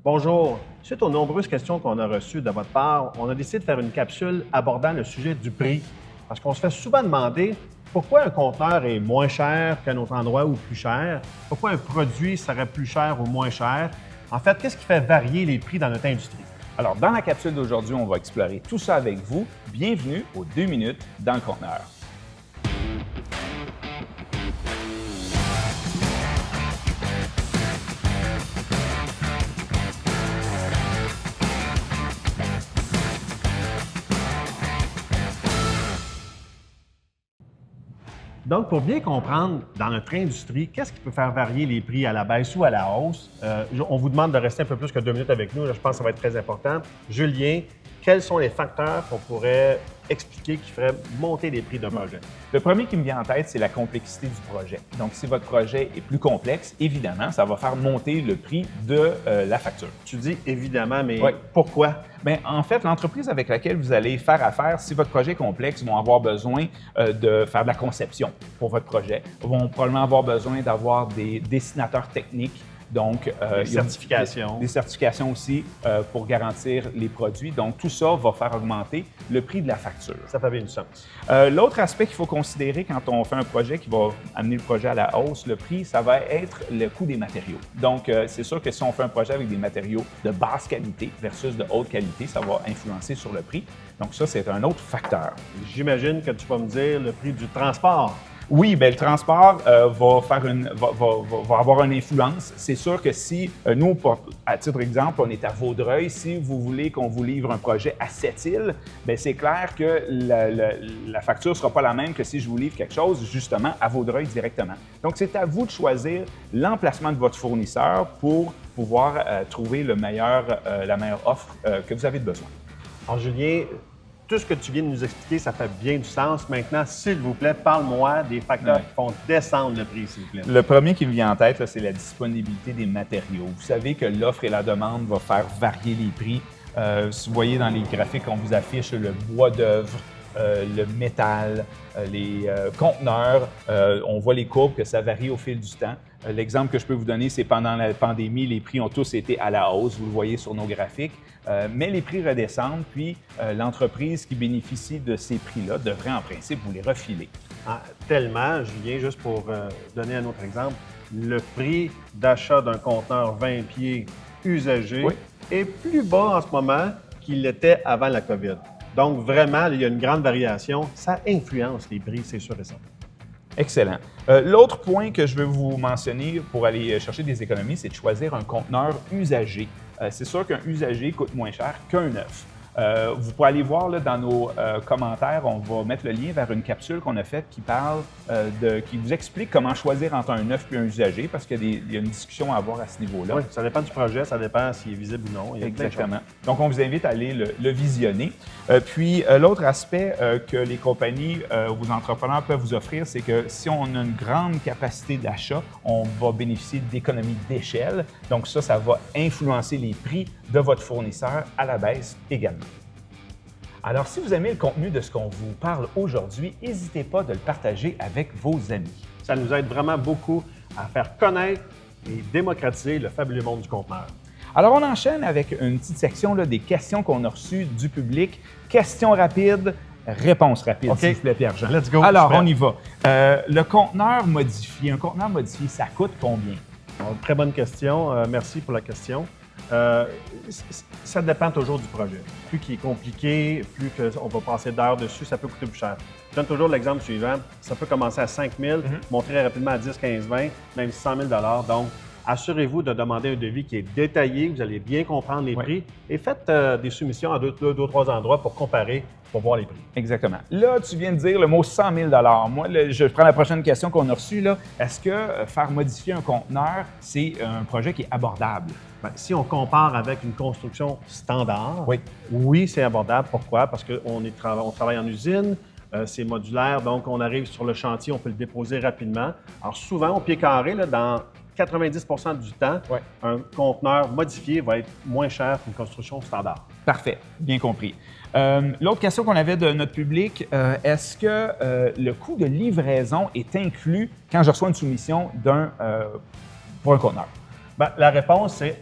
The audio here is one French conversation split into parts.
Bonjour. Suite aux nombreuses questions qu'on a reçues de votre part, on a décidé de faire une capsule abordant le sujet du prix. Parce qu'on se fait souvent demander pourquoi un conteneur est moins cher qu'un autre endroit ou plus cher, pourquoi un produit serait plus cher ou moins cher. En fait, qu'est-ce qui fait varier les prix dans notre industrie? Alors, dans la capsule d'aujourd'hui, on va explorer tout ça avec vous. Bienvenue aux 2 minutes dans le conteneur. Donc, pour bien comprendre dans notre industrie, qu'est-ce qui peut faire varier les prix à la baisse ou à la hausse, on vous demande de rester un peu plus que 2 minutes avec nous. Là, je pense que ça va être très important. Julien, quels sont les facteurs qu'on pourrait expliquer qui feraient monter les prix d'un projet? Le premier qui me vient en tête, c'est la complexité du projet. Donc, si votre projet est plus complexe, évidemment, ça va faire monter le prix de la facture. Tu dis évidemment, mais Oui. pourquoi? Bien, en fait, l'entreprise avec laquelle vous allez faire affaire, si votre projet est complexe, vont avoir besoin de faire de la conception pour votre projet. Ils vont probablement avoir besoin d'avoir des dessinateurs techniques. Donc, Des certifications. Des certifications aussi pour garantir les produits. Donc, tout ça va faire augmenter le prix de la facture. Ça fait bien du sens. L'autre aspect qu'il faut considérer quand on fait un projet qui va amener le projet à la hausse, le prix, ça va être le coût des matériaux. Donc, c'est sûr que si on fait un projet avec des matériaux de basse qualité versus de haute qualité, ça va influencer sur le prix. Donc, ça, c'est un autre facteur. J'imagine que tu vas me dire le prix du transport. Oui, bien, le transport va avoir une influence. C'est sûr que si nous, à titre d'exemple, on est à Vaudreuil, si vous voulez qu'on vous livre un projet à Sept-Îles, bien, c'est clair que la facture ne sera pas la même que si je vous livre quelque chose justement à Vaudreuil directement. Donc, c'est à vous de choisir l'emplacement de votre fournisseur pour pouvoir trouver la meilleure offre que vous avez besoin. Alors, Julien, tout ce que tu viens de nous expliquer, ça fait bien du sens. Maintenant, s'il vous plaît, parle-moi des facteurs qui font descendre le prix, s'il vous plaît. Le premier qui me vient en tête, c'est la disponibilité des matériaux. Vous savez que l'offre et la demande vont faire varier les prix. Si vous voyez dans les graphiques qu'on vous affiche, le bois d'œuvre, le métal, les conteneurs, on voit les courbes que ça varie au fil du temps. L'exemple que je peux vous donner, c'est pendant la pandémie, les prix ont tous été à la hausse, vous le voyez sur nos graphiques, mais les prix redescendent, puis l'entreprise qui bénéficie de ces prix-là devrait en principe vous les refiler. Ah, tellement, Julien, juste pour donner un autre exemple, le prix d'achat d'un conteneur 20 pieds usagé est plus bas en ce moment qu'il l'était avant la COVID. Donc, vraiment, il y a une grande variation. Ça influence les prix, c'est sûr et certain. Excellent. L'autre point que je veux vous mentionner pour aller chercher des économies, c'est de choisir un conteneur usagé. C'est sûr qu'un usagé coûte moins cher qu'un neuf. Vous pouvez aller voir là, dans nos commentaires, on va mettre le lien vers une capsule qu'on a faite qui parle qui vous explique comment choisir entre un neuf et un usagé, parce qu'il y a une discussion à avoir à ce niveau-là. Oui, ça dépend du projet, ça dépend s'il est visible ou non. Exactement. Donc, on vous invite à aller le visionner. Puis, l'autre aspect que les compagnies, vos entrepreneurs peuvent vous offrir, c'est que si on a une grande capacité d'achat, on va bénéficier d'économies d'échelle. Donc, ça va influencer les prix de votre fournisseur à la baisse également. Alors, si vous aimez le contenu de ce qu'on vous parle aujourd'hui, n'hésitez pas de le partager avec vos amis. Ça nous aide vraiment beaucoup à faire connaître et démocratiser le fabuleux monde du conteneur. Alors, on enchaîne avec une petite section là, des questions qu'on a reçues du public. Questions rapides, réponses rapides, s'il vous plaît, Pierre-Jean. Let's go. Alors, on y va. Le conteneur modifié, un conteneur modifié, ça coûte combien? Très bonne question. Merci pour la question. Ça dépend toujours du projet. Plus qu'il est compliqué, plus qu'on va passer d'heures dessus, ça peut coûter plus cher. Je donne toujours l'exemple suivant. Ça peut commencer à 5 000, monter rapidement à 10, 15, 20, même 100 000 $. Donc, assurez-vous de demander un devis qui est détaillé, vous allez bien comprendre les prix et faites des soumissions à deux ou trois endroits pour comparer, pour voir les prix. Exactement. Là, tu viens de dire le mot 100 000 $. Moi, je prends la prochaine question qu'on a reçue. Là. Est-ce que faire modifier un conteneur, c'est un projet qui est abordable? Bien, si on compare avec une construction standard, oui, c'est abordable. Pourquoi? Parce qu'on travaille en usine, c'est modulaire, donc on arrive sur le chantier, on peut le déposer rapidement. Alors souvent, au pied carré, là, dans 90 % du temps, un conteneur modifié va être moins cher qu'une construction standard. Parfait, bien compris. L'autre question qu'on avait de notre public, est-ce que le coût de livraison est inclus quand je reçois une soumission pour un conteneur? Bien, la réponse, c'est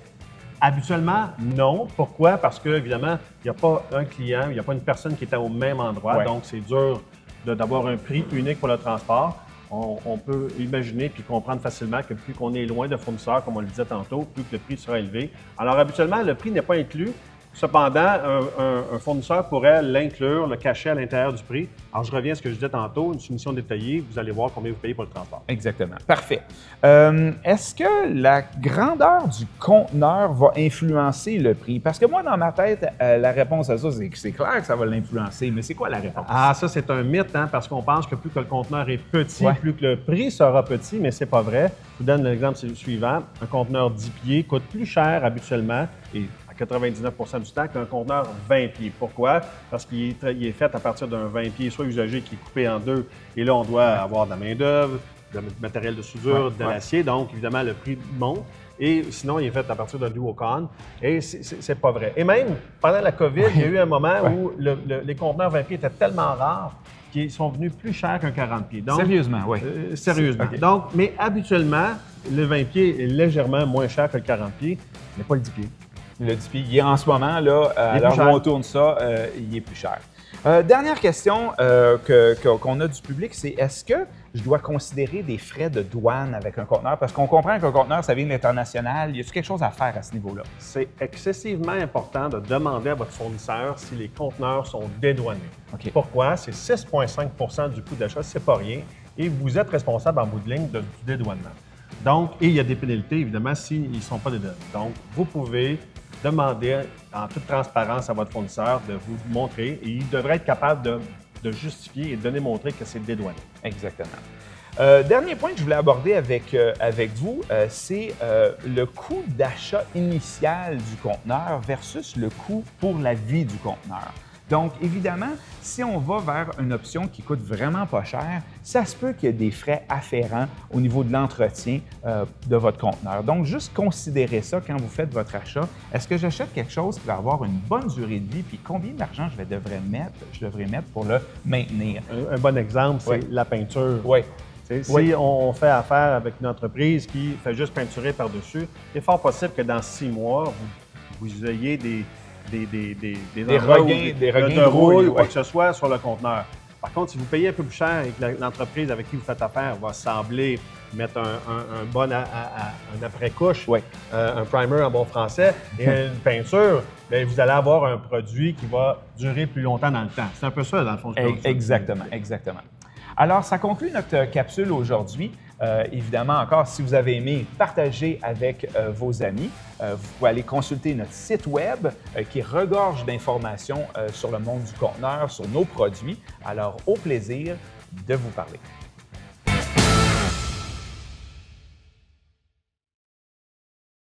Habituellement, non. Pourquoi? Parce que, évidemment, il n'y a pas un client, il n'y a pas une personne qui est au même endroit. Ouais. Donc, c'est dur d'avoir un prix unique pour le transport. On peut imaginer puis comprendre facilement que plus qu'on est loin de fournisseurs, comme on le disait tantôt, plus que le prix sera élevé. Alors, habituellement, le prix n'est pas inclus. Cependant, un fournisseur pourrait l'inclure, le cacher à l'intérieur du prix. Alors, je reviens à ce que je disais tantôt, une soumission détaillée, vous allez voir combien vous payez pour le transport. Exactement. Parfait. Est-ce que la grandeur du conteneur va influencer le prix? Parce que moi, dans ma tête, la réponse à ça, c'est que c'est clair que ça va l'influencer, mais c'est quoi la réponse? Ah, ça, c'est un mythe, hein, parce qu'on pense que plus que le conteneur est petit, Ouais. plus que le prix sera petit, mais c'est pas vrai. Je vous donne l'exemple suivant. Un conteneur 10 pieds coûte plus cher habituellement, et à 99 du temps, qu'un conteneur 20 pieds. Pourquoi? Parce qu'il est fait à partir d'un 20 pieds, soit usagé, qui est coupé en deux, et là, on doit avoir de la main-d'œuvre, du matériel de soudure, de l'acier, donc évidemment, le prix monte. Et sinon, il est fait à partir d'un duocon. Et c'est pas vrai. Et même, pendant la COVID, il y a eu un moment où les conteneurs 20 pieds étaient tellement rares qu'ils sont venus plus chers qu'un 40 pieds. Donc, Sérieusement, oui. Sérieusement. OK. Donc, mais habituellement, le 20 pieds est légèrement moins cher que le 40 pieds, mais pas le 10 pieds. Le 10 pieds, il est en ce moment, là, à Il est l'heure plus où cher. on tourne ça, il est plus cher. Dernière question qu'on a du public, c'est est-ce que je dois considérer des frais de douane avec un conteneur? Parce qu'on comprend qu'un conteneur, ça vient de l'international. Y a-t-il quelque chose à faire à ce niveau-là? C'est excessivement important de demander à votre fournisseur si les conteneurs sont dédouanés. OK. Pourquoi? C'est 6,5 du coût d'achat, c'est pas rien. Et vous êtes responsable en bout de ligne du dédouanement. Donc, et il y a des pénalités, évidemment, s'ils ne sont pas dédouanés. Donc, vous pouvez demander en toute transparence à votre fournisseur de vous montrer et il devrait être capable de justifier et de démontrer que c'est dédouané. Exactement. Dernier point que je voulais aborder avec vous, c'est le coût d'achat initial du conteneur versus le coût pour la vie du conteneur. Donc, évidemment, si on va vers une option qui coûte vraiment pas cher, ça se peut qu'il y ait des frais afférents au niveau de l'entretien de votre conteneur. Donc, juste considérez ça quand vous faites votre achat. Est-ce que j'achète quelque chose qui va avoir une bonne durée de vie, puis combien d'argent je devrais mettre pour le maintenir? Un bon exemple, c'est Oui. la peinture. Oui. Si Oui. on fait affaire avec une entreprise qui fait juste peinturer par-dessus, il est fort possible que dans 6 mois, vous ayez des endroits où- regains de de rouille, rouille ou quoi ouais. que ce soit sur le conteneur. Par contre, si vous payez un peu plus cher et que l'entreprise avec qui vous faites affaire va sembler mettre un bon un après-couche, Ouais. un primer en bon français et une peinture, bien, vous allez avoir un produit qui va durer plus longtemps dans le temps. C'est un peu ça, dans le fond. Exactement, exactement. Alors, ça conclut notre capsule aujourd'hui. Évidemment, encore, si vous avez aimé, partagez avec vos amis. Vous pouvez aller consulter notre site web qui regorge d'informations sur le monde du conteneur, sur nos produits. Alors, au plaisir de vous parler.